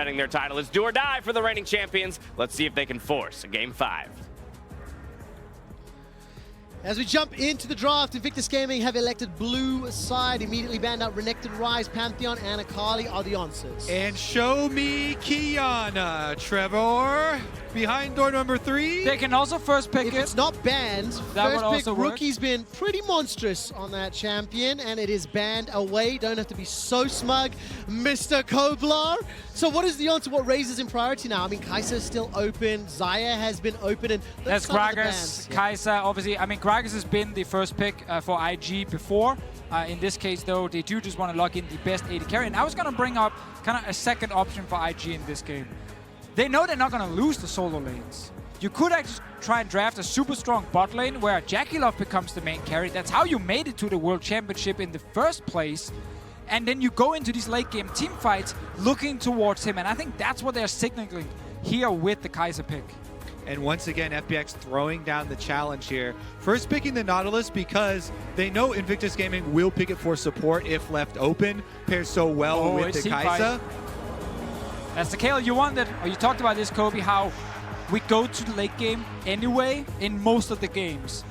Defending their title is do or die for the reigning champions. Let's see if they can force a Game 5. As we jump into the draft, Invictus Gaming have elected blue side, immediately banned out Renekton, Rise, Pantheon, and Akali are the answers. And show me Kiana, Trevor, behind door number 3. They can also first pick If it. it's not banned, That would first pick also work. Rookie's been pretty monstrous on that champion, and it is banned away. Don't have to be so smug, Mr. Koblar. So what is the answer? What raises in priority now? I mean, Kai'Sa is still open, Xayah has been open, and There's some of the Gragas, bans. Kai'Sa, obviously. I mean, Gragas has been the first pick for IG before. In this case, though, they do just want to lock in the best AD carry. And I was going to bring up kind of a second option for IG in this game. They know they're not going to lose the solo lanes. You could actually try and draft a super strong bot lane where Jackie becomes the main carry. That's how you made it to the World Championship in the first place. And then you go into these late game team fights looking towards him. And I think that's what they're signaling here with the Kai'Sa pick. And once again, FPX throwing down the challenge here. First picking the Nautilus because they know Invictus Gaming will pick it for support if left open. Pairs so well with the Kai'Sa. That's the Kayle you wanted. Or you talked about this, Kobe, how we go to the late game anyway in most of the games.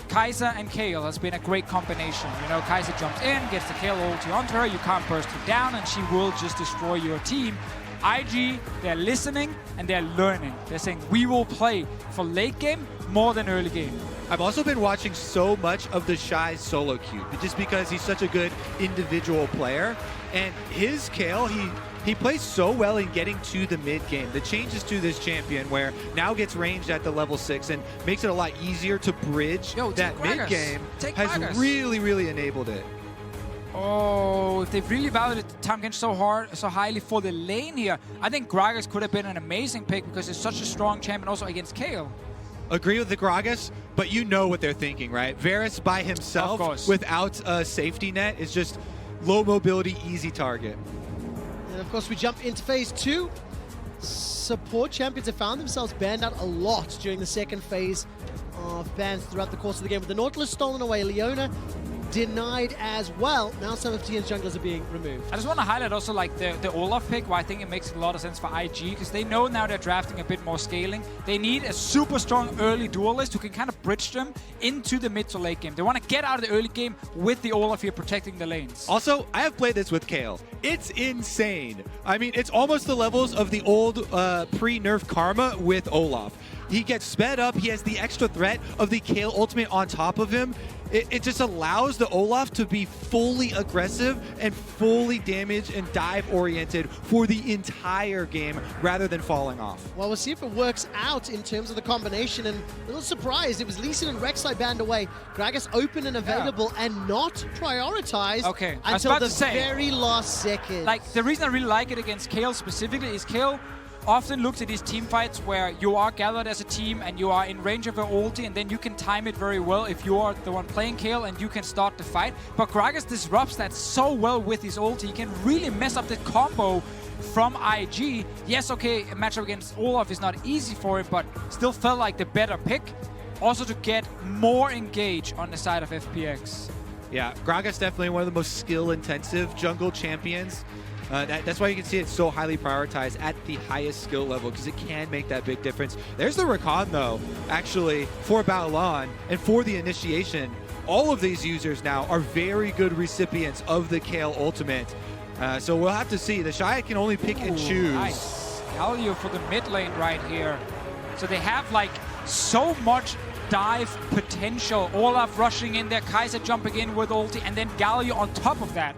Kai'Sa and Kayle has been a great combination. You know, Kai'Sa jumps in, gets the Kayle ulti onto her, you can't burst her down, and she will just destroy your team. IG, they're listening and they're learning. They're saying, we will play for late game more than early game. I've also been watching so much of the Shy solo queue, just because he's such a good individual player. And his Kayle, he plays so well in getting to the mid game. The changes to this champion where now gets ranged at the level 6 and makes it a lot easier to bridge that mid game has really enabled it. Oh, if they've really valued Tahm Kench so highly for the lane here, I think Gragas could have been an amazing pick because it's such a strong champion also against Kayle. Agree with the Gragas, but you know what they're thinking, right? Varus by himself without a safety net is just low mobility, easy target. And of course, we jump into phase 2. Support champions have found themselves banned out a lot during the second phase of bans throughout the course of the game. With the Nautilus stolen away, Leona denied as well. Now some of TN's junglers are being removed. I just want to highlight also like the Olaf pick, where I think it makes a lot of sense for IG, because they know now they're drafting a bit more scaling. They need a super strong early duelist who can kind of bridge them into the mid to late game. They want to get out of the early game with the Olaf here protecting the lanes. Also, I have played this with Kayle. It's insane. I mean, it's almost the levels of the old pre-nerf Karma with Olaf. He gets sped up, he has the extra threat of the Kayle ultimate on top of him. It just allows the Olaf to be fully aggressive and fully damage and dive oriented for the entire game rather than falling off. Well, we'll see if it works out in terms of the combination, and a little surprised, it was Lee Sin and Rek'Sai banned away, Gragas open and available and not prioritized until the very last second. Like, the reason I really like it against Kayle specifically is Kayle often looks at these team fights where you are gathered as a team and you are in range of an ulti, and then you can time it very well if you are the one playing Kayle and you can start the fight. But Gragas disrupts that so well with his ulti. He can really mess up the combo from IG. Yes, okay, a matchup against Olaf is not easy for him, but still felt like the better pick. Also to get more engaged on the side of FPX. Yeah, Gragas definitely one of the most skill-intensive jungle champions. That's why you can see it so highly prioritized at the highest skill level, because it can make that big difference. There's the Rakan, though, actually, for Baolan and for the initiation. All of these users now are very good recipients of the Kayle ultimate. So we'll have to see. The Shy can only pick and choose. Nice. Galio for the mid lane right here. So they have, like, so much dive potential. Olaf rushing in there, Kai'Sa jumping in with ulti, and then Galio on top of that.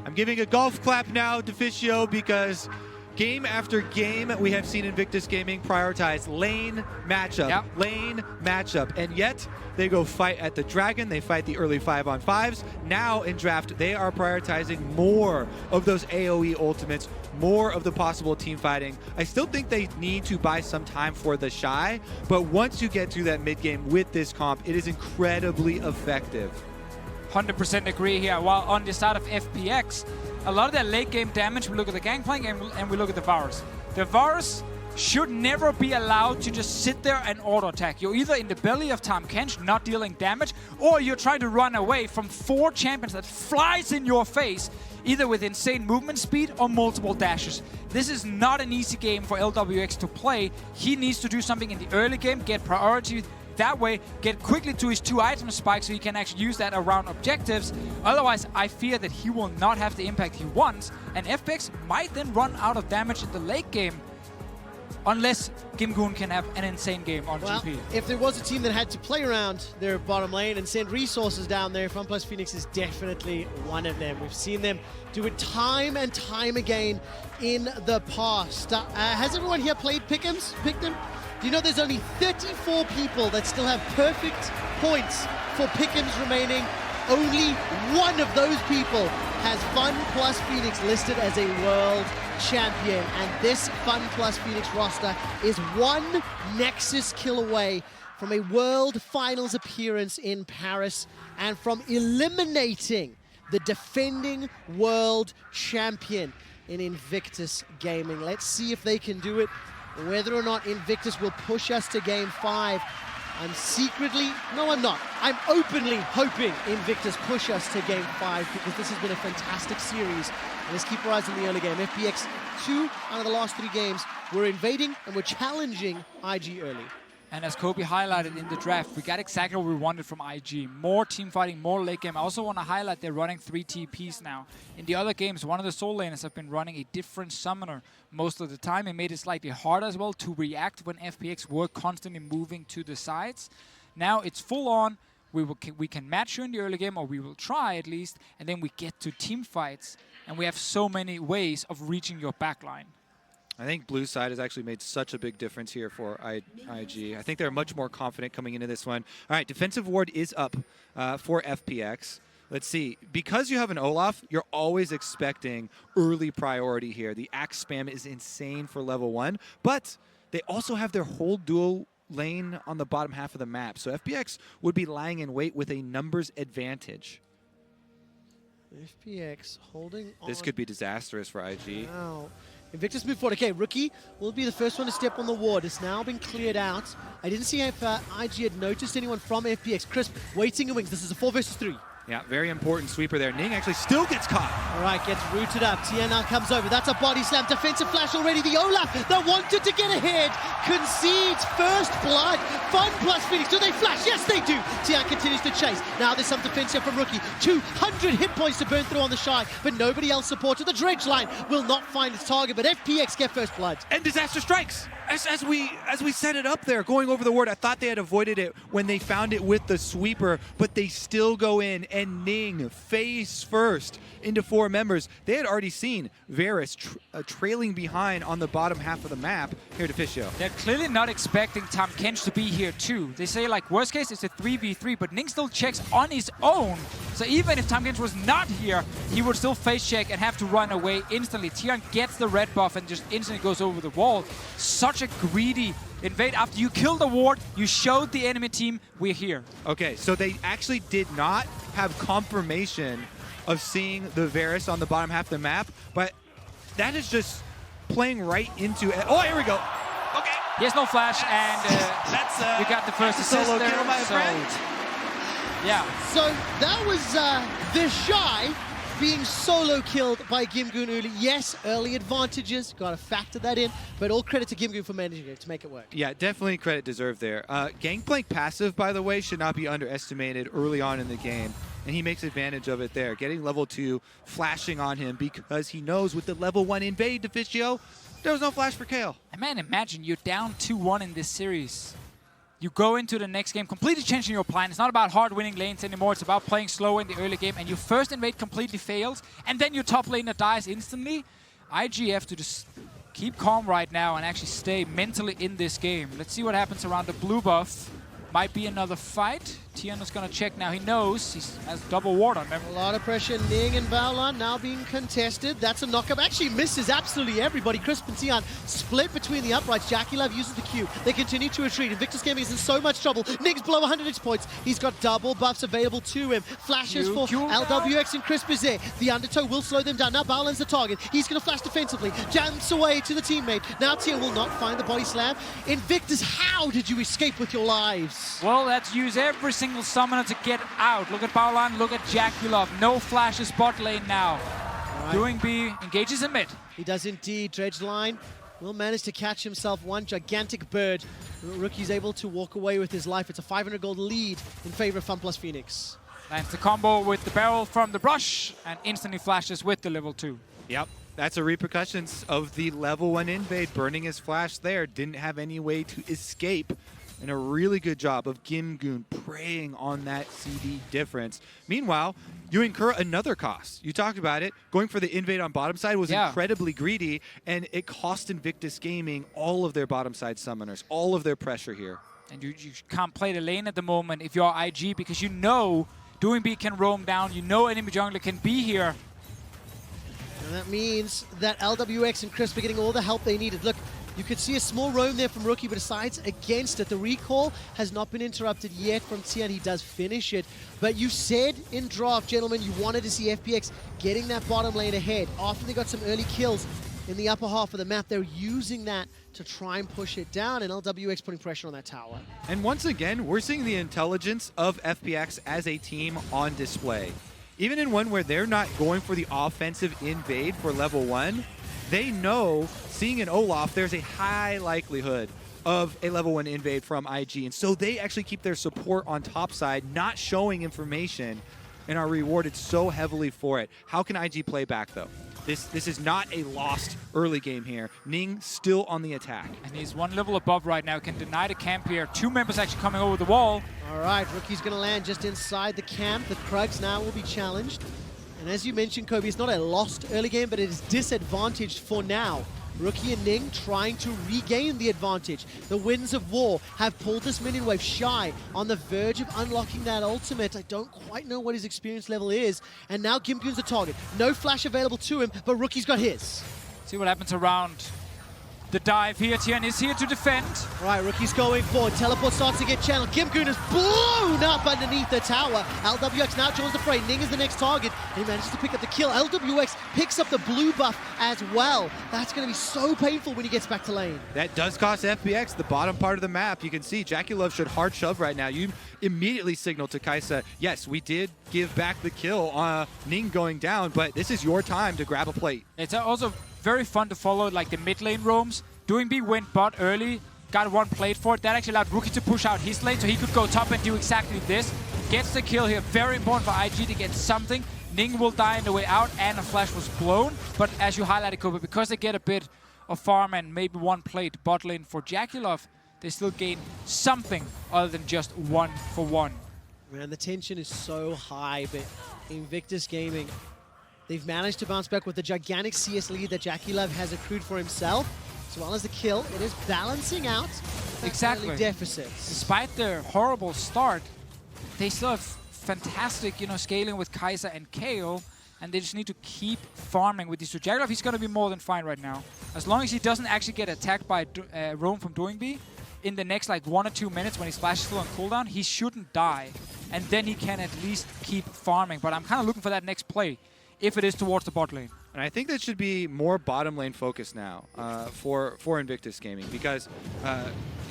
I'm giving a golf clap now, Deficio, because game after game we have seen Invictus Gaming prioritize lane matchup, and yet they go fight at the Dragon, they fight the early 5-on-5s. Now in draft, they are prioritizing more of those AoE ultimates, more of the possible team fighting. I still think they need to buy some time for the Shy, but once you get to that mid game with this comp, it is incredibly effective. 100% agree here. While on the side of FPX, a lot of their late game damage, we look at the Gangplank and we look at the Varus. The Varus should never be allowed to just sit there and auto attack. You're either in the belly of Tahm Kench, not dealing damage, or you're trying to run away from 4 champions that flies in your face. either with insane movement speed or multiple dashes. This is not an easy game for LWX to play. He needs to do something in the early game, get priority. That way, get quickly to his 2 item spikes so he can actually use that around objectives. Otherwise, I fear that he will not have the impact he wants, and FPX might then run out of damage in the late game, unless Gimgoon can have an insane game on GP. If there was a team that had to play around their bottom lane and send resources down there, FunPlus Phoenix is definitely one of them. We've seen them do it time and time again in the past. Has everyone here played Pick'ems? Do you know there's only 34 people that still have perfect points for Pick'ems remaining? Only one of those people has FunPlus Phoenix listed as a world champion, and this FunPlus Phoenix roster is one Nexus kill away from a World Finals appearance in Paris and from eliminating the defending world champion in Invictus Gaming. Let's see if they can do it, whether or not Invictus will push us to Game 5. I'm secretly, no I'm not, I'm openly hoping Invictus push us to Game 5 because this has been a fantastic series. Let's keep our eyes on the early game. FPX, 2 out of the last 3 games, we're invading and we're challenging IG early. And as Kobe highlighted in the draft, we got exactly what we wanted from IG. More team fighting, more late game. I also want to highlight they're running 3 TPs now. In the other games, one of the soul laners have been running a different summoner most of the time. It made it slightly harder as well to react when FPX were constantly moving to the sides. Now it's full on. We can match you in the early game, or we will try at least, and then we get to team fights. And we have so many ways of reaching your backline. I think blue side has actually made such a big difference here for IG. I think they're much more confident coming into this one. All right, defensive ward is up for FPX. Let's see. Because you have an Olaf, you're always expecting early priority here. The axe spam is insane for level 1, but they also have their whole dual lane on the bottom half of the map. So FPX would be lying in wait with a numbers advantage. FPX holding on. This could be disastrous for IG. Wow. Invictus move forward. Okay, Rookie will be the first one to step on the ward. It's now been cleared out. I didn't see if IG had noticed anyone from FPX. Crisp waiting in wings. This is a 4 versus 3. Yeah, very important sweeper there. Ning actually still gets caught. All right, gets rooted up. Tian now comes over. That's a body slam. Defensive flash already. The Olaf that wanted to get ahead concedes first blood. FunPlus Phoenix. Do they flash? Yes, they do. Tian continues to chase. Now there's some defense here from Rookie. 200 hit points to burn through on the Shy, but nobody else supported. The Dredge line will not find its target, but FPX get first blood. And disaster strikes. As we set it up there, going over the ward, I thought they had avoided it when they found it with the sweeper, but they still go in, and Ning face first into 4 members. They had already seen Varus trailing behind on the bottom half of the map here to Fishio. They're clearly not expecting Tam Kench to be here too. They say like worst case it's a 3v3, but Ning still checks on his own. So even if Tam Kench was not here, he would still face check and have to run away instantly. Tian gets the red buff and just instantly goes over the wall. Such a greedy invade. After you kill the ward, you showed the enemy team we're here. Okay, so they actually did not have confirmation of seeing the Varus on the bottom half of the map, but that is just playing right into it. Oh, here we go. Okay. He has no flash, and we got the first assist solo there. kill, my friend. Yeah. So that was the Shy being solo killed by Gimgoon early. Yes, early advantages, got to factor that in, but all credit to Gimgoon for managing it to make it work. Yeah, definitely credit deserved there. Gangplank passive, by the way, should not be underestimated early on in the game, and he makes advantage of it there. Getting level 2, flashing on him because he knows with the level 1 invade to Fishio, there was no flash for Kale. And man, imagine you're down 2-1 in this series. You go into the next game completely changing your plan. It's not about hard winning lanes anymore. It's about playing slow in the early game. And your first invade completely fails. And then your top laner dies instantly. IG have to just keep calm right now and actually stay mentally in this game. Let's see what happens around the blue buff. Might be another fight. Tian is going to check now. He knows he has double ward on him. A lot of pressure. Ning and Baolan now being contested. That's a knockup. Actually misses absolutely everybody. Crisp and Tian split between the uprights. Jackie Love uses the Q. They continue to retreat. Invictus Gaming is in so much trouble. Ning's below 100 hit points. He's got double buffs available to him. Flashes for LWX and Crisp is there. The undertow will slow them down. Now Baolan's the target. He's going to flash defensively. Jumps away to the teammate. Now Tian will not find the body slam. Invictus, how did you escape with your lives? Well, let's use every single summoner to get out. Look at Baolan, look at Jackie Love. No flashes bot lane now. Doing B engages in mid. He does indeed. Dredge line will manage to catch himself one gigantic bird. Rookie's able to walk away with his life. It's a 500 gold lead in favor of FunPlus Phoenix. Lands the combo with the barrel from the brush and instantly flashes with the level 2. Yep. That's a repercussions of the level 1 invade. Burning his flash there. Didn't have any way to escape. And a really good job of Gimgoon preying on that CD difference. Meanwhile, you incur another cost. You talked about it. Going for the invade on bottom side was incredibly greedy, and it cost Invictus Gaming all of their bottom side summoners, all of their pressure here. And you can't play the lane at the moment if you're IG, because you know Doing B can roam down. You know enemy jungler can be here. And that means that LWX and Crisp are getting all the help they needed. Look, you could see a small roam there from Rookie, but decides against it. The recall has not been interrupted yet from Tian. He does finish it. But you said in draft, gentlemen, you wanted to see FPX getting that bottom lane ahead. After they got some early kills in the upper half of the map, they're using that to try and push it down, and LWX putting pressure on that tower. And once again, we're seeing the intelligence of FPX as a team on display. Even in one where they're not going for the offensive invade for level 1, they know, seeing an Olaf, there's a high likelihood of a level 1 invade from IG. And so they actually keep their support on top side, not showing information, and are rewarded so heavily for it. How can IG play back, though? This is not a lost early game here. Ning still on the attack. And he's one level above right now, can deny the camp here. 2 members actually coming over the wall. All right, Rookie's going to land just inside the camp. The Krugs now will be challenged. And as you mentioned, Kobe, it's not a lost early game, but it is disadvantaged for now. Rookie and Ning trying to regain the advantage. The Winds of War have pulled this minion wave shy, on the verge of unlocking that ultimate. I don't quite know what his experience level is. And now Gimgoon's the target. No flash available to him, but Rookie's got his. See what happens around the dive here. Tian is here to defend. All right, Rookie's going forward. Teleport starts to get channeled. Gimgoon is blown up underneath the tower. LWX now joins the fray. Ning is the next target. He manages to pick up the kill. LWX picks up the blue buff as well. That's going to be so painful when he gets back to lane. That does cost FPX the bottom part of the map. You can see Jackie Love should hard shove right now. You immediately signal to Kaisa, yes, we did give back the kill on Ning going down, but this is your time to grab a plate. It's also very fun to follow like the mid lane roams. Doing B went bot early, got one plate for it. That actually allowed Rookie to push out his lane so he could go top and do exactly this. Gets the kill here. Very important for IG to get something. Ning will die on the way out, and a flash was blown. But as you highlighted, Kobe, because they get a bit of farm and maybe one plate bot lane for Jackie Love, they still gain something other than just 1 for 1. Man, the tension is so high, but Invictus Gaming, they've managed to bounce back with the gigantic CS lead that Jackie Love has accrued for himself. As well as the kill, it is balancing out that early deficit. Despite their horrible start, they still have fantastic, scaling with Kai'Sa and Kayle, and they just need to keep farming with these two. Jackie Love, he's going to be more than fine right now. As long as he doesn't actually get attacked by Roam from Doing B, in the next 1 or 2 minutes when his flash is still on cooldown, he shouldn't die. And then he can at least keep farming. But I'm kind of looking for that next play, if it is towards the bot lane. And I think that should be more bottom lane focus now for Invictus Gaming, because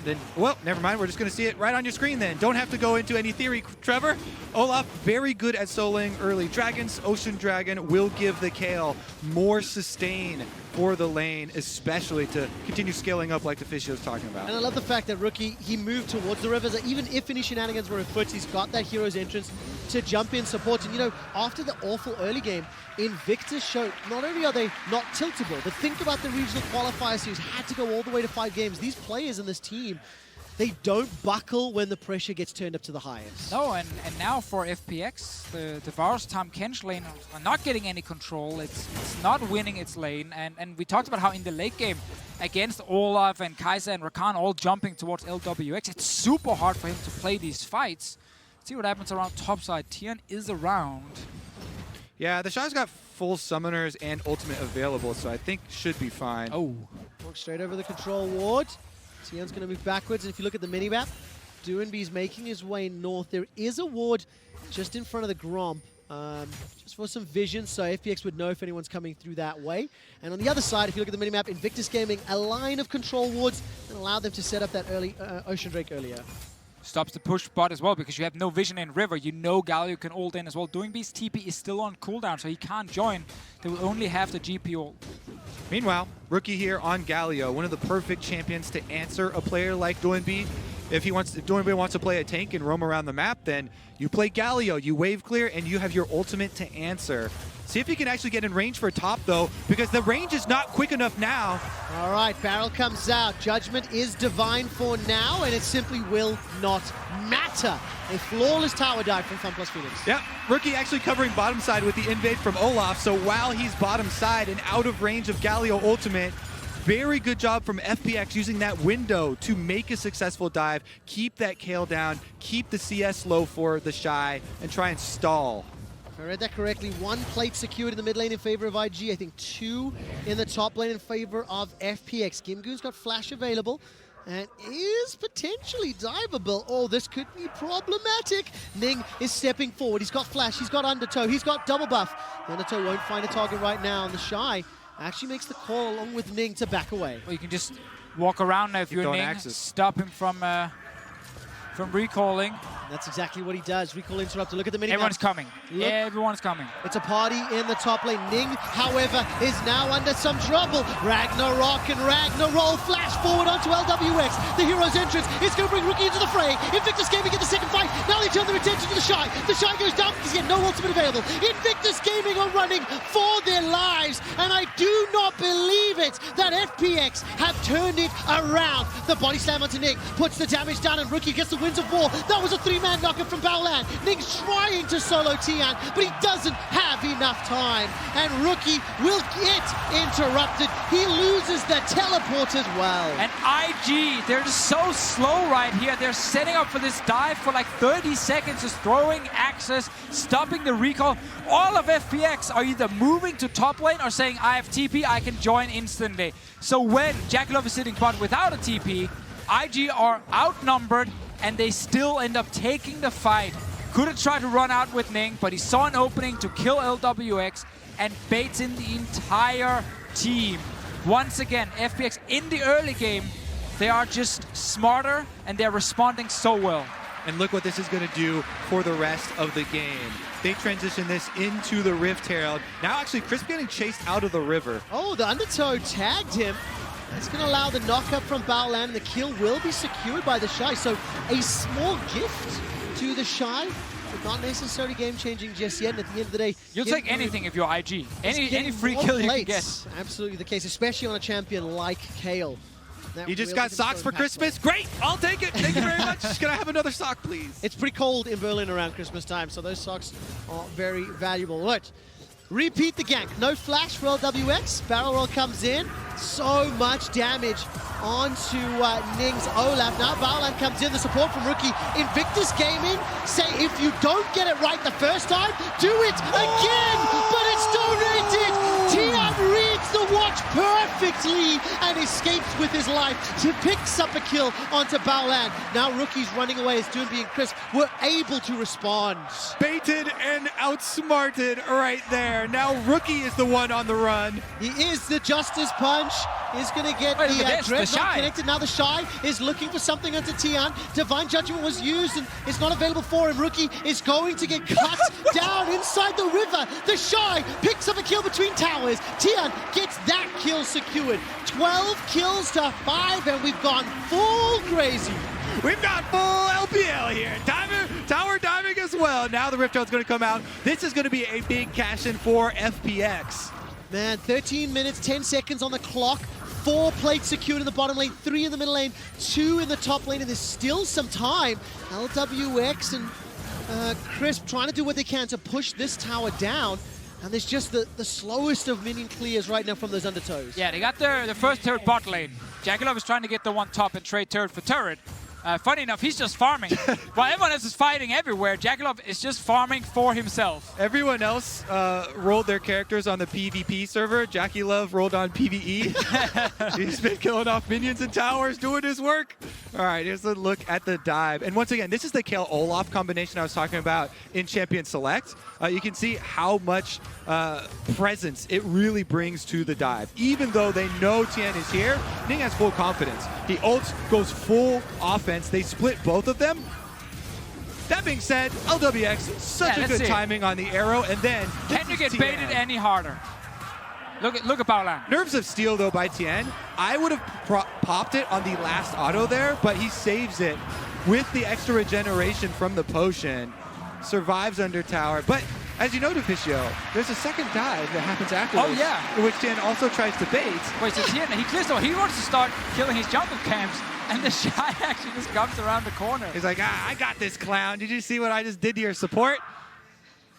then, well, never mind. We're just going to see it right on your screen then. Don't have to go into any theory, Trevor. Olaf, very good at soloing early dragons. Ocean Dragon will give the Kayle more sustain for the lane, especially to continue scaling up like Deficio's talking about. And I love the fact that Rookie, he moved towards the rivers. Even if any shenanigans were afoot, he's got that hero's entrance to jump in, support. And after the awful early game, Invictus showed not only are they not tiltable, but think about the regional qualifier series, had to go all the way to 5 games. These players in this team, they don't buckle when the pressure gets turned up to the highest. No, and now for FPX, the Varus Tahm Kench lane are not getting any control. It's not winning its lane. And we talked about how in the late game, against Olaf and Kai'Sa and Rakan all jumping towards LWX, it's super hard for him to play these fights. Let's see what happens around topside. Tian is around. Yeah, the Shah's got full summoners and ultimate available, so I think should be fine. Oh. Walk straight over the control ward. Tian's going to move backwards, and if you look at the minimap, Doinby's making his way north. There is a ward just in front of the Gromp, just for some vision, so FPX would know if anyone's coming through that way. And on the other side, if you look at the minimap, Invictus Gaming, a line of control wards that allow them to set up that early Ocean Drake earlier. Stops the push bot as well because you have no vision in river. You know Galio can ult in as well. Doing Beast TP is still on cooldown, so he can't join. They will only have the GP ult. Meanwhile, Rookie here on Galio, one of the perfect champions to answer a player like Doinb. If Doinb wants to play a tank and roam around the map, then you play Galio, you wave clear, and you have your ultimate to answer. See if he can actually get in range for top, though, because the range is not quick enough now. All right, Barrel comes out. Judgment is divine for now, and it simply will not matter. A flawless tower dive from FunPlus Phoenix. Yeah, Rookie actually covering bottom side with the invade from Olaf, so while he's bottom side and out of range of Galio ultimate, very good job from FPX using that window to make a successful dive, keep that Kayle down, keep the CS low for the Shy, and try and stall. If I read that correctly, 1 plate secured in the mid lane in favor of IG. I think 2 in the top lane in favor of FPX. Gimgoon's got flash available and is potentially diveable. Oh, this could be problematic. Ning is stepping forward. He's got flash, he's got undertow, he's got double buff. The undertow won't find a target right now, and the Shy actually makes the call along with Ning to back away. Well, you can just walk around now if you're Ning, access. stop him from recalling. That's exactly what he does. Recall interrupted. Look at the mini. Everyone's coming. Everyone's coming. It's a party in the top lane. Ning, however, is now under some trouble. Ragnarok and Ragnarol flash forward onto LWX. The hero's entrance is going to bring Rookie into the fray. Invictus Gaming get the second fight. Now they turn their attention to the Shy. The Shy goes down because he had no ultimate available. Invictus Gaming are running for their lives, and I do not believe it that FPX have turned it around. The body slam onto Ning puts the damage down, and Rookie gets the Winds of War. That was a 3-man knocker from Baolan. Ning's trying to solo Tian, but he doesn't have enough time. And Rookie will get interrupted. He loses the teleport as well. And IG, they're just so slow right here. They're setting up for this dive for like 30 seconds, just throwing access, stopping the recall. All of FPX are either moving to top lane or saying, I have TP, I can join instantly. So when Jackalov is sitting bot without a TP, IG are outnumbered, and they still end up taking the fight. Could have tried to run out with Ning, but he saw an opening to kill LWX and baits in the entire team. Once again, FPX in the early game, they are just smarter and they're responding so well. And look what this is going to do for the rest of the game. They transition this into the Rift Herald. Now actually, Crisp getting chased out of the river. Oh, the undertow tagged him. That's going to allow the knockup from Baolan. The kill will be secured by the Shy. So a small gift to the Shy, but not necessarily game-changing just yet. And at the end of the day, you'll take anything if you're IG. Any free kill you can get. Absolutely the case, especially on a champion like Kayle. You just got socks for Christmas? Great! I'll take it! Thank you very much. Just gonna have another sock, please. It's pretty cold in Berlin around Christmas time, so those socks are very valuable. Right. Repeat the gank. No flash for LWX. Barrel roll comes in. So much damage onto Ning's Olaf. Now Baolan comes in. The support from Rookie. Invictus Gaming say if you don't get it right the first time, do it again! But it's donated! Tian reads the watch perfectly and escapes with his life to picks up a kill onto Baolan. Now Rookie's running away as Doinb and Crisp were able to respond. Baited and outsmarted right there. Now Rookie is the one on the run. He is the Justice Punch. Is going to get the Dreadnought connected. Now the Shy is looking for something onto Tian. Divine Judgment was used and it's not available for him. Rookie is going to get cut down inside the river. The Shy picks up a kill between towers. Tian gets that kill secured. 12 kills to 5 and we've gone full crazy. We've got full LPL here. Tower diving as well. Now the Rift Herald's going to come out. This is going to be a big cash-in for FPX. Man, 13 minutes, 10 seconds on the clock. 4 plates secured in the bottom lane, 3 in the middle lane, 2 in the top lane, and there's still some time. LWX and Crisp trying to do what they can to push this tower down. And there's just the slowest of minion clears right now from those undertows. Yeah, they got the first turret bot lane. Jackalov is trying to get the one top and trade turret for turret. Funny enough, he's just farming. While everyone else is fighting everywhere, Jackalov is just farming for himself. Everyone else rolled their characters on the PvP server. Jackie Love rolled on PvE. He's been killing off minions and towers, doing his work. All right, here's a look at the dive. And once again, this is the Kayle Olaf combination I was talking about in Champion Select. You can see how much presence it really brings to the dive. Even though they know Tian is here, Ning has full confidence. He ults, goes full offense. They split both of them, That being said, LWX, such a good timing on the arrow, and then can you get baited any harder? Look at Baolan. Nerves of Steel, though, by Tien. I would have popped it on the last auto there, but he saves it with the extra regeneration from the potion. Survives under tower. But as you know, Deficio, there's a second dive that happens afterwards. Oh, yeah. In which Tien also tries to bait. Wait, so Tien, he clears though. He wants to start killing his jungle camps, and the Shy actually just comes around the corner. He's like, I got this, clown. Did you see what I just did to your support?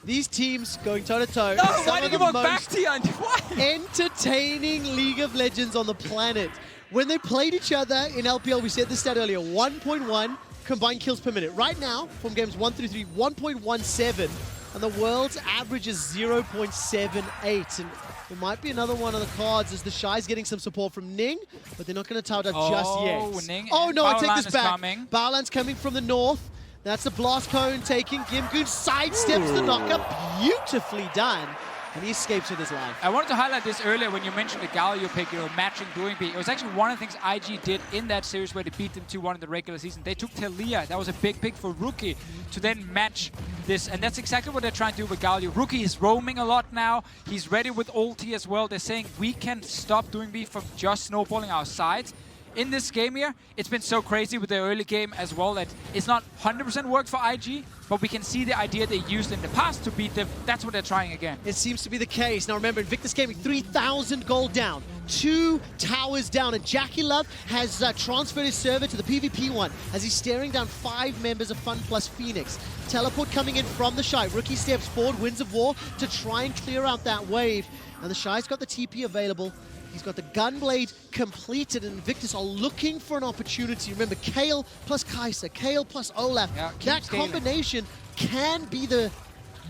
These teams going toe-to-toe. No, why did you walk back, Tien? Why? Entertaining League of Legends on the planet. When they played each other in LPL, we said this stat earlier, 1.1 combined kills per minute. Right now, from games 1 through 3, 1.17, and the world's average is 0.78. And there might be another one on the cards as the Shy's getting some support from Ning, but they're not going to tower dive just yet. Ning oh no, I take this back. Coming. Baolan's coming from the north. That's the blast cone taking. Gimgoon sidesteps the knockup. Beautifully done. And he escapes with his life. I wanted to highlight this earlier when you mentioned the Galio pick, matching Doing B. It was actually one of the things IG did in that series where they beat them 2-1 in the regular season. They took Talia. That was a big pick for Rookie to then match this. And that's exactly what they're trying to do with Galio. Rookie is roaming a lot now. He's ready with ulti as well. They're saying we can stop Doing B from just snowballing our sides. In this game here, it's been so crazy with the early game as well that it's not 100% worked for IG, but we can see the idea they used in the past to beat them. That's what they're trying again. It seems to be the case. Now remember, Invictus Gaming, 3,000 gold down, 2 towers down, and Jackie Love has transferred his server to the PvP one as he's staring down 5 members of Fun plus Phoenix. Teleport coming in from the Shy. Rookie steps forward, Winds of War to try and clear out that wave. And the Shy's got the TP available. He's got the Gunblade completed, and Invictus are looking for an opportunity. Remember, Kayle plus Kai'Sa, Kayle plus Olaf. Yeah, that combination can be the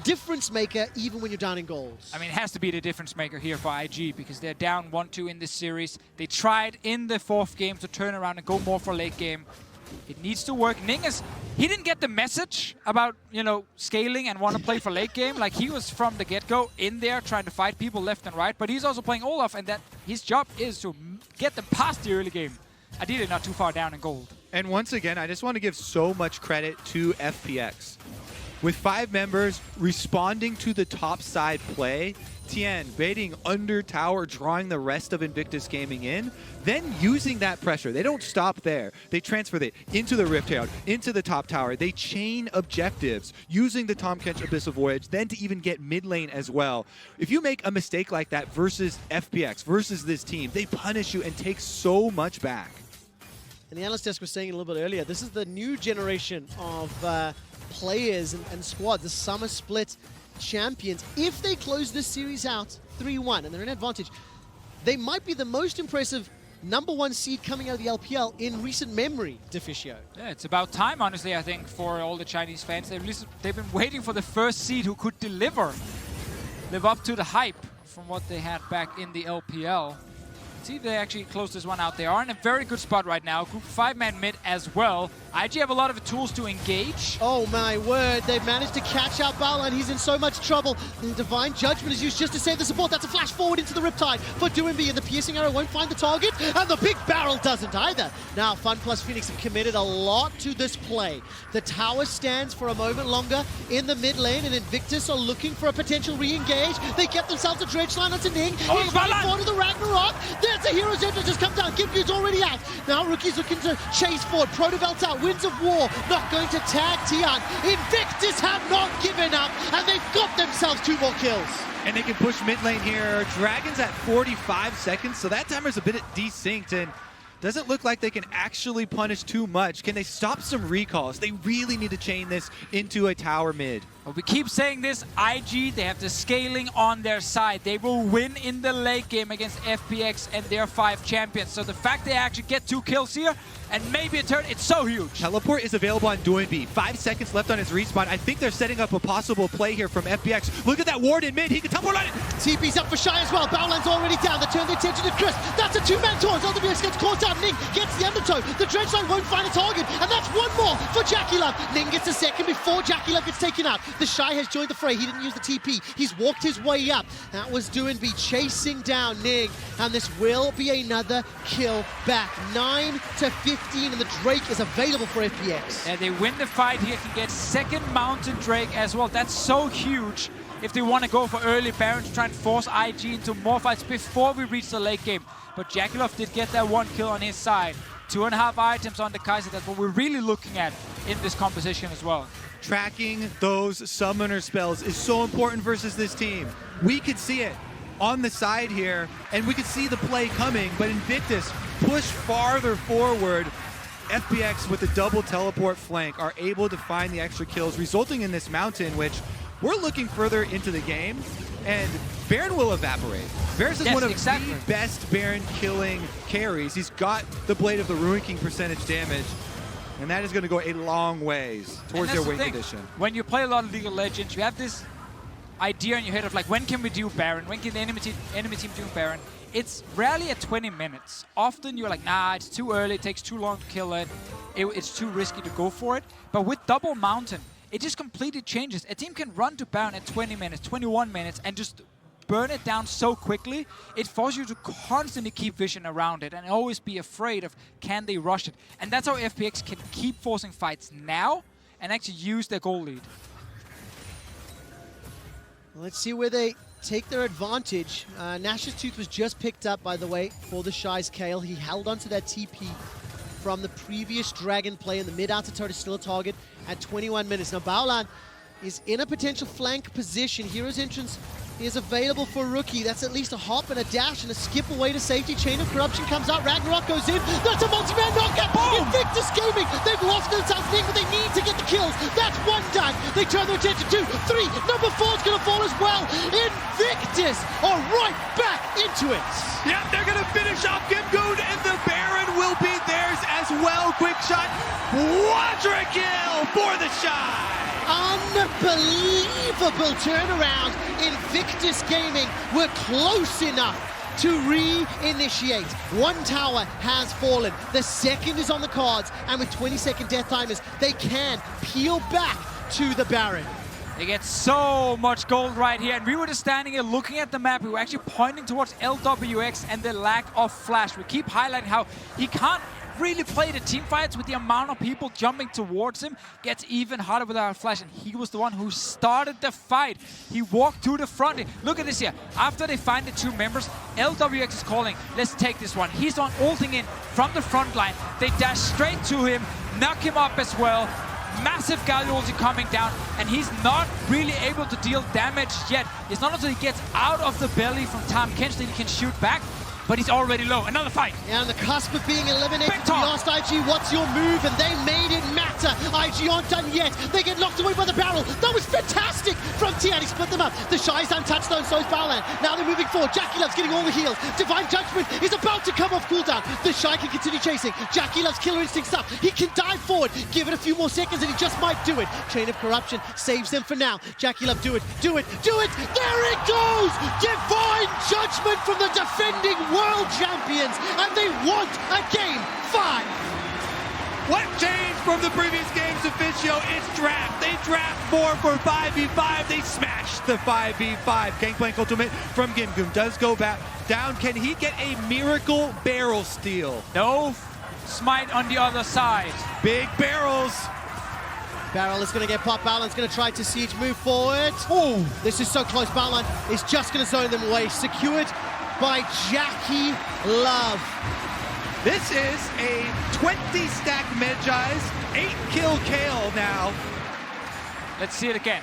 difference maker even when you're down in goals. I mean, it has to be the difference maker here for IG because they're down 1-2 in this series. They tried in the 4th game to turn around and go more for late game. It needs to work. Ning he didn't get the message about, scaling and want to play for late game. Like, he was from the get-go in there trying to fight people left and right, but he's also playing Olaf, and that his job is to get them past the early game. Ideally not too far down in gold. And once again, I just want to give so much credit to FPX. With 5 members responding to the top side play, Tien baiting under tower, drawing the rest of Invictus Gaming in, then using that pressure. They don't stop there. They transfer it into the Rift Herald, into the top tower. They chain objectives using the Tahm Kench Abyssal Voyage, then to even get mid lane as well. If you make a mistake like that versus FPX, versus this team, they punish you and take so much back. And the analyst desk was saying a little bit earlier, this is the new generation of players and squad, the summer split champions. If they close this series out 3-1 and they're in advantage, they might be the most impressive #1 seed coming out of the LPL in recent memory, Deficio. Yeah, it's about time, honestly, I think, for all the Chinese fans. They've been waiting for the first seed who could live up to the hype from what they had back in the LPL. See if they actually close this one out. They are in a very good spot right now. Group 5-man mid as well. IG have a lot of tools to engage. Oh my word, they've managed to catch out Baolan. He's in so much trouble. The Divine Judgment is used just to save the support. That's a flash forward into the Riptide for Doinby, and the piercing arrow won't find the target, and the big barrel doesn't either. Now, Fun plus Phoenix have committed a lot to this play. The tower stands for a moment longer in the mid lane, and Invictus are looking for a potential re-engage. They get themselves a dredge line onto Ning. He's running forward to the Ragnarok. There's a Hero's End that just come down. Gimgoon's already out. Now Rookie's looking to chase forward. Protovelt's out. Winds of War not going to tag Tian. Invictus have not given up, and they've got themselves 2 more kills. And they can push mid lane here. Dragon's at 45 seconds, so that timer's a bit desynced, and doesn't look like they can actually punish too much. Can they stop some recalls? They really need to chain this into a tower mid. Well, we keep saying this, IG, they have the scaling on their side. They will win in the late game against FPX and their 5 champions. So the fact they actually get 2 kills here and maybe a turn, it's so huge. Teleport is available on Doinby. 5 seconds left on his respawn. I think they're setting up a possible play here from FPX. Look at that ward in mid. He can teleport on it. TP's up for Shy as well. Baolan's already down. They turn their attention to Chris. That's a 2-man taunt. LWX gets caught out. Ning gets the undertow. The dredge line won't find a target. And that's 1 more for Jackie Love. Ning gets a second before Jackie Love gets taken out. The Shy has joined the fray. He didn't use the TP. He's walked his way up. That was Doinby chasing down Ning. And this will be another kill back. 9 to 15. 15, and the Drake is available for FPX. And they win the fight here, can get second Mountain Drake as well. That's so huge if they want to go for early Baron to try and force IG into more fights before we reach the late game. But Jakilov did get that 1 kill on his side. 2.5 items on the Kaiser. That's what we're really looking at in this composition as well. Tracking those summoner spells is so important versus this team. We could see it on the side here, and we could see the play coming, but Invictus push farther forward. FPX with the double teleport flank are able to find the extra kills, resulting in this mountain, which we're looking further into the game, and Baron will evaporate. Varus is one of the best Baron killing carries. He's got the Blade of the Ruin King percentage damage, and that is going to go a long ways towards their win condition. When you play a lot of League of Legends, you have this idea in your head of like, when can we do Baron? When can the enemy team do Baron? It's rarely at 20 minutes. Often you're like, nah, it's too early, it takes too long to kill it, it's too risky to go for it. But with Double Mountain, it just completely changes. A team can run to Baron at 20 minutes, 21 minutes, and just burn it down so quickly. It forces you to constantly keep vision around it and always be afraid of, can they rush it? And that's how FPX can keep forcing fights now and actually use their goal lead. Let's see where they take their advantage. Nash's Tooth was just picked up, by the way, for the Shy's Kale. He held onto that TP from the previous Dragon play, and the mid-outer turret is still a target at 21 minutes. Now, Baolan is in a potential flank position. Hero's entrance is available for Rookie. That's at least a hop and a dash and a skip away to safety. Chain of Corruption comes out. Ragnarok goes in. That's a multi-man knockout. Invictus Gaming. They've lost themselves in, but they need to get the kills. That's one done. They turn their attention to 3. Number 4's going to fall as well. Invictus are right back into it. Yep, they're going to finish off Gimgoon, and the Baron will be theirs as well. Quick shot. Quadra kill for the Shy. Unbelievable turnaround. Invictus Gaming were close enough to re-initiate. One tower has fallen. The second is on the cards, and with 20-second death timers, they can peel back to the Baron. They get so much gold right here, and we were just standing here looking at the map. We were actually pointing towards LWX and the lack of flash. We keep highlighting how he can't really play the team fights with the amount of people jumping towards him. Gets even harder without flash, and he was the one who started the fight. He walked to the front. Look at this here. After they find the 2 members, LWX is calling, let's take this one. He's on ulting in from the front line. They dash straight to him, knock him up as well. Massive Galio ulti coming down, and he's not really able to deal damage yet. It's not until he gets out of the belly from Tahm Kench that he can shoot back, but he's already low. Another fight. Yeah, on the cusp of being eliminated, we asked IG, what's your move? And they made it matter. IG aren't done yet. They get knocked away by the barrel. That was fantastic from Tian. He split them up. The Shy's untouched though, and so is Baolan. Now they're moving forward. Jakilov's getting all the heals. Divine Judgment is about to come off cooldown. The Shy can continue chasing. Jakilov's killer instinct stuff. He can dive forward. Give it a few more seconds and he just might do it. Chain of Corruption saves them for now. Jakilov, do it, do it, do it. There it goes! Divine Judgment from the defending world champions, and they want a Game 5. What changed from the previous games, Officio? It's draft. They draft more for 5v5. They smash the 5v5. Gangplank ultimate from Gimgoon does go back down. Can he get a miracle barrel steal? No smite on the other side. Big barrels. Barrel is going to get popped. Baolan's going to try to siege move forward. Oh, this is so close. Baolan is just going to zone them away. Secured by Jakilov. This is a 20-stack Medjai's 8-kill Kale now. Let's see it again.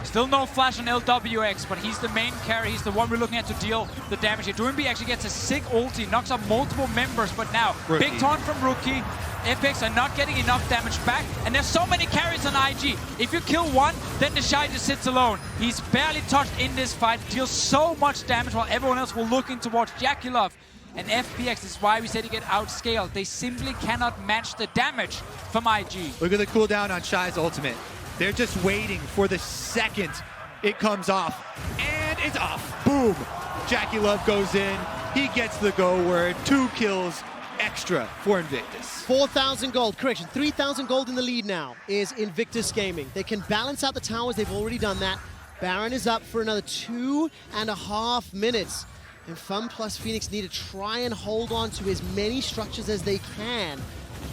Still no flash on LWX, but he's the main carry. He's the one we're looking at to deal the damage here. Doinb actually gets a sick ulti, knocks up multiple members, but now Rookie. big taunt from Rookie. FPX are not getting enough damage back, and there's so many carries on IG. If you kill one, then the Shy just sits alone. He's barely touched in this fight, deals so much damage while everyone else will looking towards Jakilov. And FPX is why we said he get outscaled. They simply cannot match the damage from IG. Look at the cooldown on Shy's ultimate. They're just waiting for the second it comes off. And it's off. Boom. Jakilov goes in. He gets the go word. 2 kills extra for Invictus. 4,000 gold, correction, 3,000 gold in the lead now is Invictus Gaming. They can balance out the towers, they've already done that. Baron is up for another 2.5 minutes. And Fun plus Phoenix need to try and hold on to as many structures as they can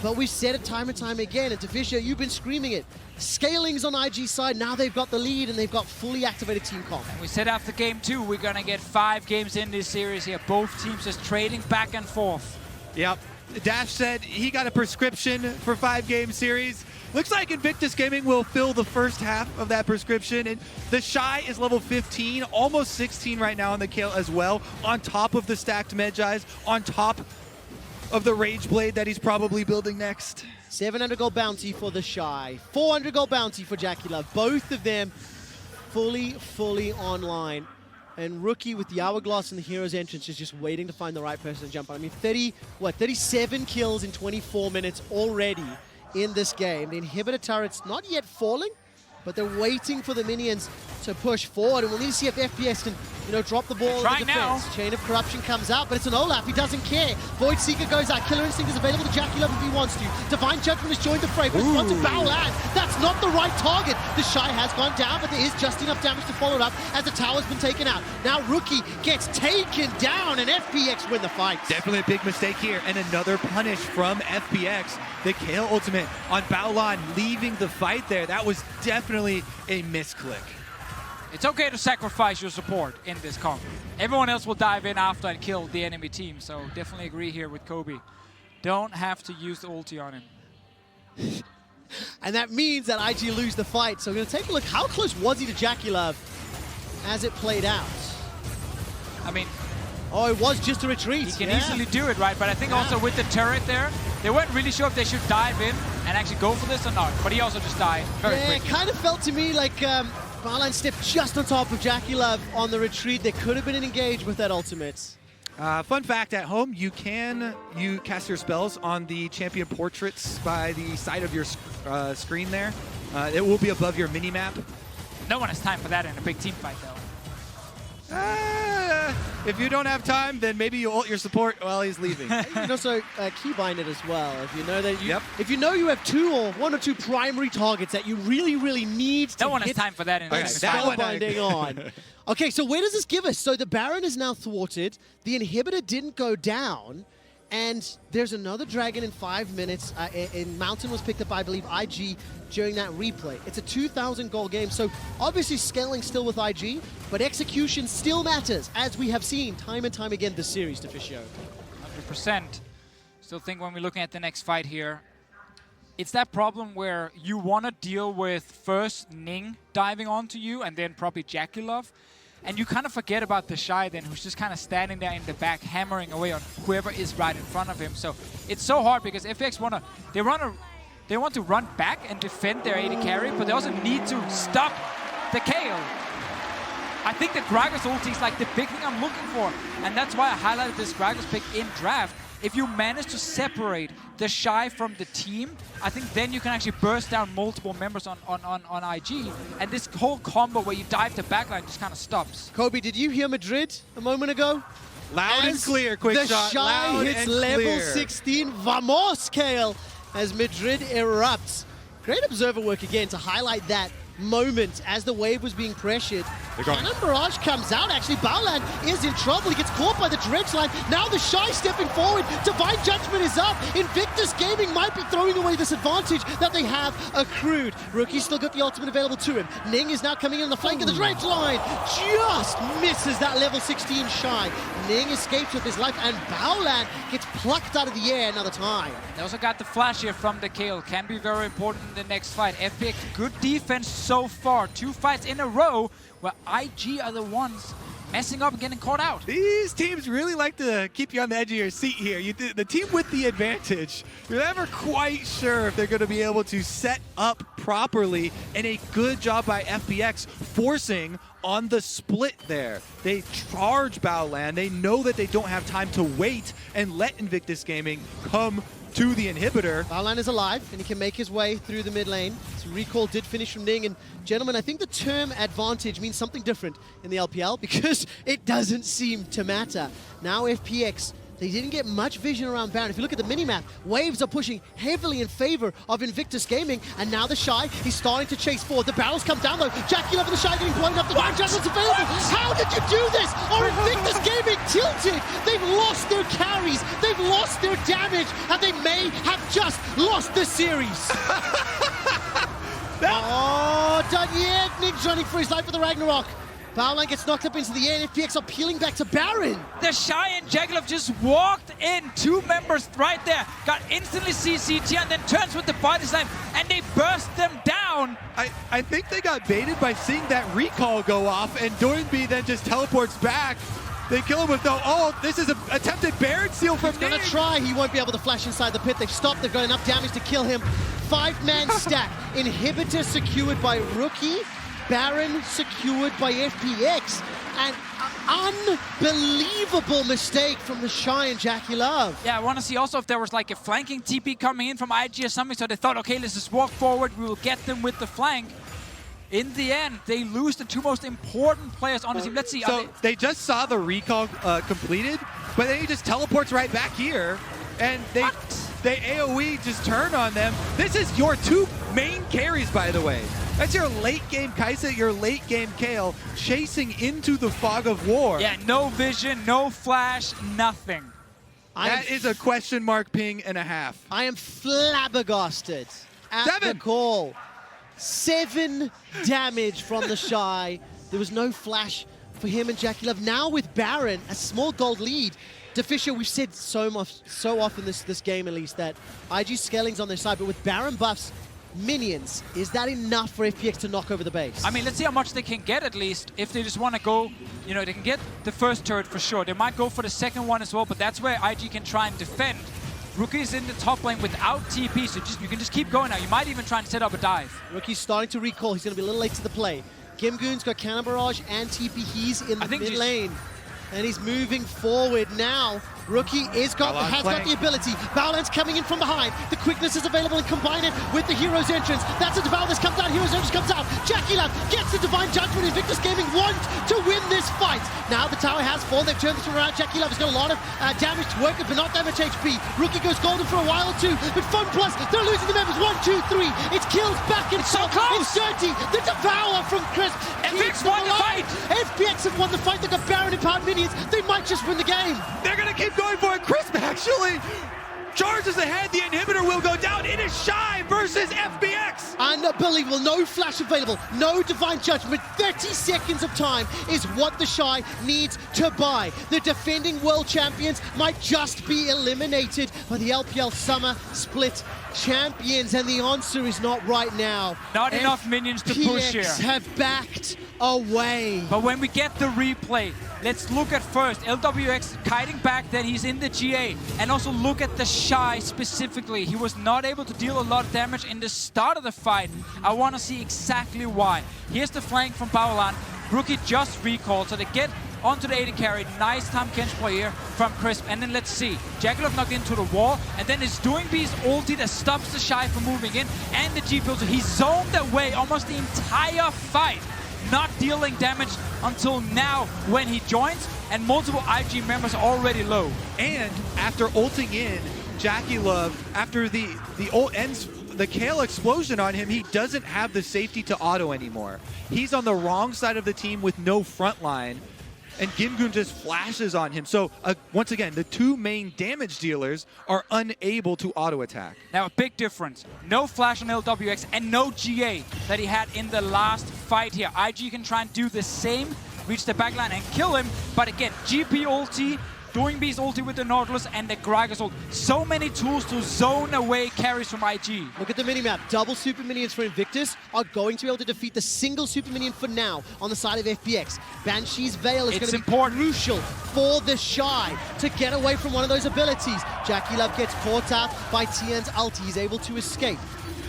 But we've said it time and time again, and Deficio, you've been screaming it. Scaling's on IG's side, now they've got the lead and they've got fully activated team comp. And we said after game 2, we're gonna get 5 games in this series here. Both teams just trading back and forth. Yep. Dash said he got a prescription for 5-game series. Looks like Invictus Gaming will fill the first half of that prescription. And the Shy is level 15, almost 16 right now on the Kale as well, on top of the stacked Medjais, on top of the Rage Blade that he's probably building next. 700 gold bounty for the Shy, 400 gold bounty for Jackie Love. Both of them fully online. And Rookie with the Hourglass and the Hero's Entrance is just waiting to find the right person to jump on. I mean, 37 kills in 24 minutes already in this game. The inhibitor turret's not yet falling, but they're waiting for the minions to push forward. And we'll need to see if FPX can, drop the ball in the defense. Chain of Corruption comes out, but it's an Olaf. He doesn't care. Void Seeker goes out. Killer Instinct is available to Jackie Love if he wants to. Divine Judgment has joined the fray, but it's one to Baolan. That's not the right target. The Shy has gone down, but there is just enough damage to follow it up as the tower's been taken out. Now Rookie gets taken down, and FPX win the fight. Definitely a big mistake here, and another punish from FPX. The Kale ultimate on Baolan leaving the fight there. That was definitely a misclick. It's okay to sacrifice your support in this comp. Everyone else will dive in after and kill the enemy team, so definitely agree here with Kobe. Don't have to use the ulti on him. And that means that IG lose the fight. So we're going to take a look. How close was he to Jackie Love as it played out? I mean, oh, it was just a retreat. He can easily do it, right? But I think also with the turret there, they weren't really sure if they should dive in and actually go for this or not. But he also just died very quickly. It kind of felt to me like Baolan stepped just on top of Jackie Love on the retreat. There could have been an engage with that ultimate. Fun fact, at home, you cast your spells on the champion portraits by the side of your screen there. It will be above your mini-map. No one has time for that in a big team fight, though. If you don't have time, then maybe you ult your support while he's leaving. You can also keybind it as well. If you know that if you know you have one or two primary targets that you really need to no one has time for that in a spellbinding on. Okay, so where does this give us? So the Baron is now thwarted. The inhibitor didn't go down. And there's another dragon in 5 minutes. And Mountain was picked up by, I believe, IG during that replay. It's a 2,000 goal game. So obviously scaling still with IG, but execution still matters, as we have seen time and time again this series, Deficio. 100%. Still think when we're looking at the next fight here, it's that problem where you want to deal with first Ning diving onto you and then probably Jackie Love. And you kind of forget about the Shy then, who's just kind of standing there in the back, hammering away on whoever is right in front of him. So it's so hard because FPX they want to run back and defend their AD carry, but they also need to stop the Kale. I think the Gragas ulti is like the big thing I'm looking for, and that's why I highlighted this Gragas pick in draft. If you manage to separate the Shy from the team, I think then you can actually burst down multiple members on IG. And this whole combo where you dive to backline just kind of stops. Kobe, did you hear Madrid a moment ago? Loud and clear, quick shot. The Shy hits level 16. Vamos, Kale, as Madrid erupts. Great observer work again to highlight that moment as the wave was being pressured. Cannon Barrage comes out. Actually, Baolan is in trouble. He gets caught by the dredge line. Now the Shy stepping forward. Divine Judgment is up. Invictus Gaming might be throwing away this advantage that they have accrued. Rookie's still got the ultimate available to him. Ning is now coming in on the flank of the dredge line. Just misses that level 16 Shy. Ning escapes with his life, and Baolan gets plucked out of the air another time. They also got the flash here from the Kale. Can be very important in the next fight. FPX, good defense so far. 2 fights in a row where IG are the ones messing up and getting caught out. These teams really like to keep you on the edge of your seat here. The team with the advantage, you're never quite sure if they're going to be able to set up properly, and a good job by FPX forcing on the split there. They charge Baolan. They know that they don't have time to wait and let Invictus Gaming come to the inhibitor. Baolan is alive, and he can make his way through the mid lane. So recall did finish from Ning, and gentlemen, I think the term advantage means something different in the LPL because it doesn't seem to matter. Now FPX They didn't get much vision around Baron. If you look at the minimap, waves are pushing heavily in favor of Invictus Gaming, and now the Shy is starting to chase forward. The barrels come down though. Jackie Love and the Shy getting blown up. The Divine Judgment's available. How did you do this? Are Invictus Gaming tilted? They've lost their carries, they've lost their damage, and they may have just lost the series. Oh, done yet. Nick's running for his life for the Ragnarok. Bowline gets knocked up into the air, and FPX are peeling back to Baron. The Shy and Jaglov just walked in, 2 members right there, got instantly CCT and then turns with the body slam, and they burst them down. I think they got baited by seeing that recall go off, and Doinby then just teleports back. They kill him with no, oh, this is an attempted Baron seal from He's gonna try, he won't be able to flash inside the pit. They've stopped, they've got enough damage to kill him. 5-man stack, Inhibitor secured by Rookie, Baron secured by FPX. An unbelievable mistake from the Shy and Jackie Love. Yeah, I want to see also if there was like a flanking TP coming in from IG or something, so they thought, okay, let's just walk forward, we will get them with the flank. In the end, they lose the 2 most important players on the team. Let's see. So they just saw the recall completed, but then he just teleports right back here, and they AoE just turn on them. This is your 2 main carries, by the way. That's your late game Kai'Sa, your late game Kayle, chasing into the fog of war. Yeah, no vision, no flash, nothing. That is a question mark ping and a half. I am flabbergasted at the call. 7 damage from the Shy. There was no flash for him and Jackie Love. Now with Baron, a small gold lead. Deficio, we've said so often this game at least that IG scaling's on their side, but with Baron buffs, minions, is that enough for FPX to knock over the base? I mean, let's see how much they can get at least. If they just want to go, you know, they can get the first turret for sure. They might go for the second one as well, but that's where IG can try and defend. Rookie's in the top lane without TP, so you can just keep going now. You might even try and set up a dive. Rookie's starting to recall. He's going to be a little late to the play. Gimgoon's got Cannon Barrage and TP. He's in the mid lane. And he's moving forward now. Rookie has got the ability. Baolan's coming in from behind. The quickness is available and combine it with the Hero's Entrance. That's a Devour that comes out. Hero's Entrance comes out. Jackie Love gets the Divine Judgment. Invictus Gaming want to win this fight. Now the tower has fallen. They've turned this around. Jackie Love has got a lot of damage to work with, but not that much HP. Rookie goes golden for a while or two, but Fun Plus, they're losing the members. 1, 2, 3. It's kills back and so close. It's dirty. The Devour from Chris. FPX won the fight. FPX have won the fight. They've got Baron and Power Minions. They might just win the game. They're going to keep going for it. Chris actually charges ahead. The inhibitor will go down. It is Shy versus FPX. Unbelievable. No flash available. No Divine Judgment. 30 seconds of time is what the Shy needs to buy. The defending world champions might just be eliminated by the LPL Summer Split champions, and the answer is not right now. Not enough minions to push here. FPX have backed away. But when we get the replay, let's look at first LWX kiting back that he's in the GA, and also look at the Shy specifically. He was not able to deal a lot of damage in the start of the fight. I want to see exactly why. Here's the flank from Baolan. Rookie just recalled, so they get onto the AD carry. Nice time Kench play here from Crisp. And then let's see. Jackaloff knocked into the wall, and then it's Doinby's ulti that stops the Shy from moving in, and the G-Pill. So he zoned away almost the entire fight, not dealing damage until now when he joins, and multiple IG members are already low. And after ulting in, Jackie Love, after the ult ends, the Kayle explosion on him, he doesn't have the safety to auto anymore. He's on the wrong side of the team with no front line, and Gimgoon just flashes on him. So once again, the 2 main damage dealers are unable to auto attack. Now a big difference. No flash on LWX and no GA that he had in the last fight here. IG can try and do the same, reach the backline and kill him, but again, GP ulti, Doinby's ulti with the Nautilus, and the Gragas ult. So many tools to zone away carries from IG. Look at the minimap. Double super minions for Invictus are going to be able to defeat the single super minion for now on the side of FPX. Banshee's Veil is going to be crucial for the Shy to get away from one of those abilities. Jackie Love gets caught out by Tian's ulti. He's able to escape.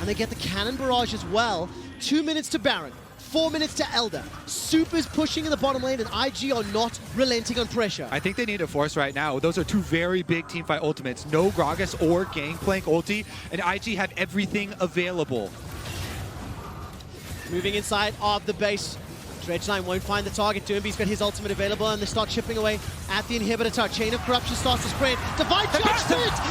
And they get the Cannon Barrage as well. 2 minutes to Baron. 4 minutes to Elder. Super's pushing in the bottom lane, and IG are not relenting on pressure. I think they need a force right now. Those are 2 very big teamfight ultimates. No Gragas or Gangplank ulti, and IG have everything available. Moving inside of the base. Dredgeline won't find the target. Doomby's got his ultimate available, and they start chipping away at the inhibitor tower. Chain of Corruption starts to spread. Divine Touch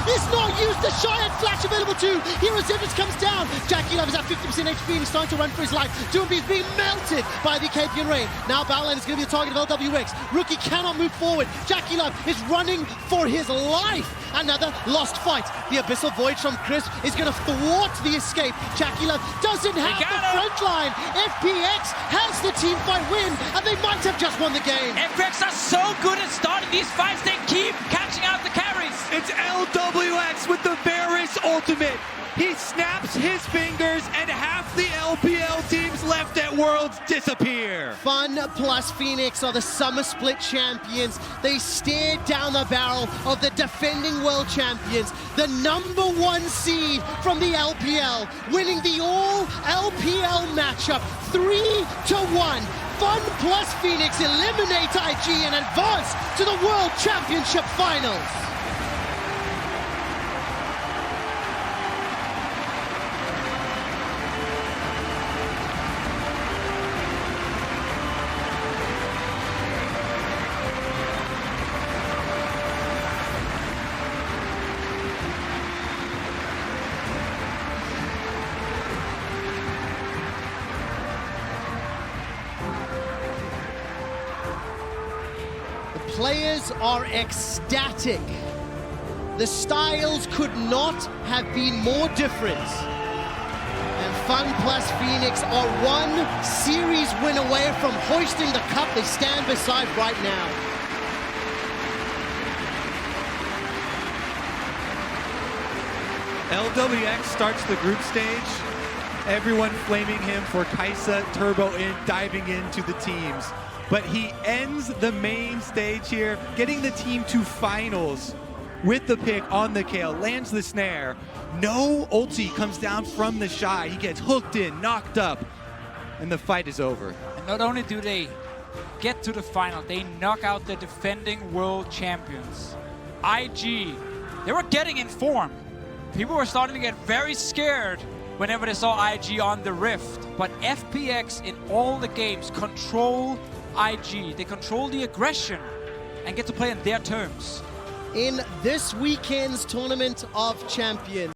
is not used. The Giant Flash available too. Hero Zivich comes down. Jackie Love is at 50% HP, and he's starting to run for his life. Doomby's being melted by the Capian Rain. Now Battleline is going to be the target of LWX. Rookie cannot move forward. Jackie Love is running for his life. Another lost fight. The Abyssal Void from Crisp is going to thwart the escape. Jackie Love doesn't have the front line. FPX has the team fight win, and they might have just won the game. FPX are so good at starting these fights, they keep catching out the carries. It's LWX with the Varus ultimate. He snaps his fingers and half the LPL teams left at Worlds disappear. Fun plus Phoenix are the Summer Split champions. They stare down the barrel of the defending world champions, the #1 seed from the LPL, winning the all-LPL matchup 3-1. Fun plus Phoenix eliminate IG and advance to the World Championship Finals. Players are ecstatic. The styles could not have been more different. And Fun plus Phoenix are one series win away from hoisting the cup they stand beside right now. LWX starts the group stage. Everyone flaming him for Kaisa, Turbo in, diving into the teams. But he ends the main stage here, getting the team to finals with the pick on the Kale, lands the snare. No ulti comes down from the Shy. He gets hooked in, knocked up, and the fight is over. And not only do they get to the final, they knock out the defending world champions. IG, they were getting in form. People were starting to get very scared whenever they saw IG on the Rift. But FPX in all the games control IG. They control the aggression and get to play on their terms. In this weekend's Tournament of Champions,